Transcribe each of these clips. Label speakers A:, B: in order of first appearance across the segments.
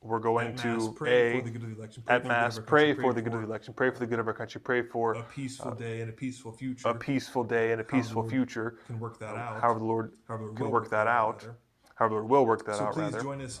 A: we're going
B: at Mass,
A: to
B: pray for the good of the election.
A: at Mass, pray for the good of the election, pray for the good of our country, pray for
B: a peaceful day and a peaceful future.
A: a peaceful day and a peaceful
B: Lord
A: future.
B: Can work that out.
A: However the Lord
B: However the Lord
A: can
B: will
A: work that out.
B: rather.
A: However the Lord will work that
B: So
A: out,
B: please
A: rather.
B: join us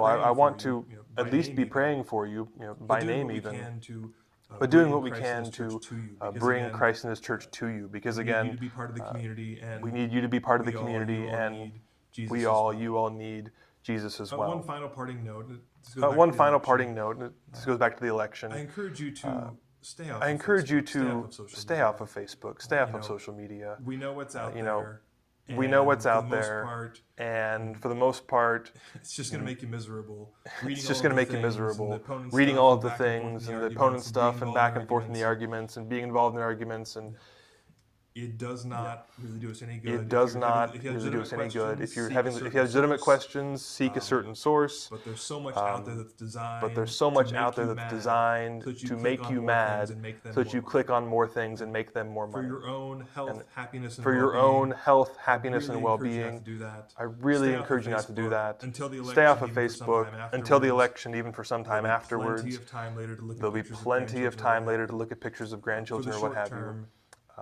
A: no, I
B: praying
A: want
B: for you,
A: to
B: you know, by
A: at least
B: name
A: be
B: even,
A: praying for you,
B: but
A: by
B: doing
A: name
B: what we
A: even,
B: can to
A: but doing
B: bring
A: what we
B: Christ and
A: can
B: His church
A: to
B: to you. Because
A: bring
B: again,
A: Christ and His church to you. Because
B: we need you
A: again,
B: to be part of the community,
A: we
B: and
A: need you to be part of the
B: you
A: community,
B: all
A: and
B: need Jesus as well.
A: you all need Jesus as well.
B: One final parting note. This goes back
A: One
B: to the
A: final
B: election.
A: parting note. This goes back to the election.
B: I encourage you to stay off.
A: I
B: of
A: encourage you
B: Facebook,
A: to
B: stay
A: stay
B: off
A: off
B: of
A: of Facebook, stay off
B: You
A: of
B: know,
A: social media.
B: We know what's out
A: you know,
B: there.
A: We know what's
B: for
A: out
B: the most
A: there,
B: part,
A: and for the most part,
B: it's just going to make you miserable.
A: it's just going to make you miserable. Reading all of the things and the opponent stuff and back and forth in the arguments and being involved in the arguments, and
B: it does not really do us any good.
A: it does not really do us any good. If you have legitimate questions, seek a certain source.
B: But there's so much out there that's designed.
A: But there's so much out there that's designed to make you mad, so that you click on more things and make them more
B: for
A: money.
B: your own health, happiness, and
A: For your
B: well-being.
A: own health, happiness, and
B: Really encourage you not
A: well-being.
B: to do that.
A: I really
B: Stay off
A: encourage
B: of
A: you not to do
B: Facebook
A: that.
B: until the
A: Stay off of
B: election, even for some
A: Facebook
B: time
A: until the
B: afterwards.
A: election, even for some time
B: There'll be
A: afterwards.
B: plenty of time later to look at
A: There'll be
B: pictures of
A: plenty of
B: grandchildren
A: time
B: or
A: later to look at pictures of grandchildren or
B: for
A: what
B: the
A: have
B: short
A: you.
B: term,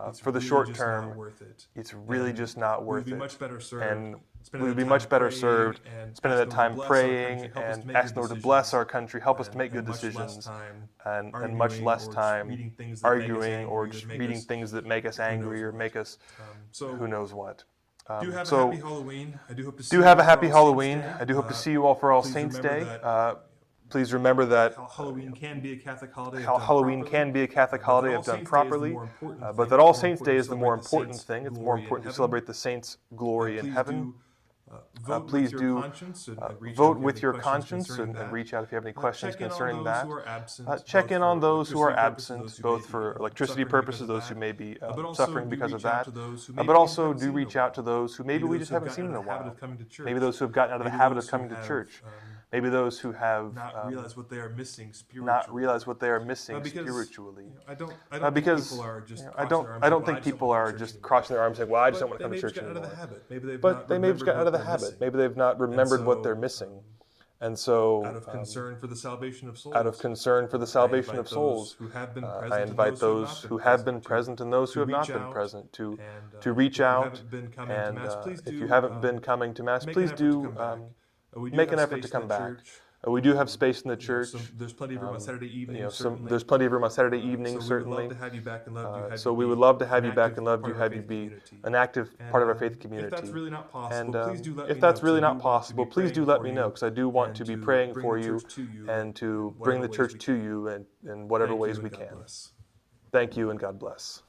B: it's
A: For the
B: really
A: short
B: just
A: term,
B: not worth it.
A: it's really
B: And
A: just not
B: we'd
A: worth
B: be
A: it.
B: much better served
A: And
B: spending
A: we would
B: that
A: be
B: time
A: much better
B: praying
A: served
B: and
A: spending that
B: asking
A: time
B: the Lord to bless our
A: praying
B: country, help us
A: and
B: to make
A: asking the
B: good
A: Lord to bless
B: decisions,
A: our country, help us to make good
B: much less
A: decisions,
B: time
A: and much less time
B: reading things that make us
A: arguing
B: angry,
A: or
B: that
A: just
B: make
A: reading
B: us-
A: things that make us angry or
B: what.
A: make us
B: So
A: who knows what.
B: do have
A: So
B: a happy Halloween. I do hope to see
A: do
B: you
A: have
B: all
A: a
B: for
A: happy
B: All Saints
A: Halloween.
B: Day.
A: I do hope to see you all for All
B: please
A: Saints
B: remember
A: Day.
B: that
A: Please remember that
B: Halloween can be a Catholic holiday. if
A: how
B: done
A: Halloween
B: properly,
A: can be a Catholic
B: but
A: holiday
B: All
A: if done
B: Saints Day is the
A: properly,
B: more important
A: but
B: thing.
A: that All
B: It's more
A: Saints Day is the more
B: important
A: important
B: to
A: thing. It's
B: celebrate
A: more
B: the
A: important to
B: saints'
A: celebrate the saints' glory in
B: Please
A: heaven.
B: do vote
A: Please
B: with
A: do
B: your conscience and reach out
A: vote
B: if you
A: with
B: have
A: your
B: any questions
A: conscience
B: concerning
A: and
B: that.
A: reach out if you have any questions
B: Check in on
A: concerning
B: those
A: that.
B: who are absent,
A: Check
B: both
A: in on
B: for
A: those who are
B: electricity
A: absent,
B: purposes, those who
A: both
B: may be,
A: for electricity
B: suffering because
A: purposes,
B: of
A: those who
B: that.
A: may be
B: But also
A: suffering
B: do
A: because of
B: reach out
A: that.
B: to those who
A: But
B: maybe we
A: also
B: haven't
A: do
B: seen in a
A: reach out to
B: while.
A: those who maybe we
B: those
A: just
B: who've
A: haven't
B: gotten
A: seen in a
B: out of the habit
A: while.
B: of coming to church.
A: Maybe those who have gotten out of the
B: Maybe
A: habit
B: those
A: of
B: who
A: coming to
B: have,
A: church. Maybe those who have
B: not realize what they are missing spiritually.
A: not realized what they are missing
B: Because,
A: spiritually.
B: I don't think
A: Because
B: people are just
A: I
B: crossing
A: don't
B: their arms
A: I
B: and
A: don't
B: saying,
A: think
B: "I just
A: people
B: don't wanna
A: are
B: go to church
A: just
B: anymore."
A: crossing their arms saying, "Well, I just
B: But
A: don't want to
B: they
A: come
B: may
A: to
B: have
A: church
B: just gotten out of
A: anymore."
B: the habit. Maybe they've
A: But
B: not
A: they may have just gotten out of the
B: remembered what they're
A: habit. Maybe they've not remembered what they're missing. And so,
B: out of concern for the salvation of souls.
A: out of concern for the salvation of souls,
B: Who have been present
A: I invite those who have been present and those who have not been present to reach out. And if you haven't been coming to Mass, please do make an effort to come back. We do have space in the church.
B: There's plenty of room on Saturday evening.
A: There's plenty of room on Saturday evening, certainly. So we would love to have you back and love to have you be an active part of our faith community.
B: If that's really not possible,
A: And
B: please do let me know.
A: if that's really
B: 'Cause I
A: not
B: do want to
A: possible,
B: be
A: please do
B: praying
A: let
B: for
A: me
B: you
A: know, because I do want
B: and
A: to be
B: to
A: praying
B: bring
A: for
B: the
A: you
B: church to you
A: and to
B: in
A: bring the
B: whatever
A: church
B: ways
A: to
B: we
A: you in whatever
B: Thank
A: ways
B: you,
A: we
B: and God
A: can.
B: bless.
A: Thank you and God bless.